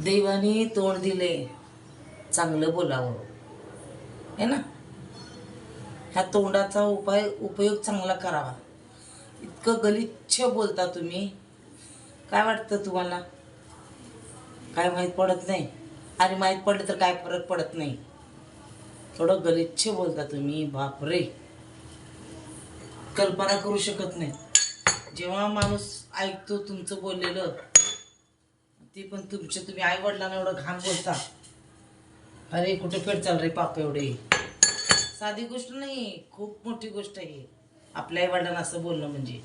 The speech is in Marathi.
देवाने तोंड दिले, चांगलं बोलावं है ना. ह्या तोंडाचा उपयोग चांगला करावा. इतकं गलिच्छ बोलता तुम्ही. काय वाटतं तुम्हाला? काय माहीत पडत नाही? आणि माहीत पडलं तर काय फरक पडत नाही. थोडं गलिच्छ बोलता तुम्ही. बापरे, कल्पना करू शकत नाही. जेव्हा माणूस ऐकतो तुमचं बोललेलं, ते पण तुम्ही आई वडिलांना एवढं घाण बोलता. अरे कुठे पेट चाल रे पाप. एवढे साधी गोष्ट नाही, खूप मोठी गोष्ट आहे आपल्या आई वडिलांना असं बोलणं म्हणजे.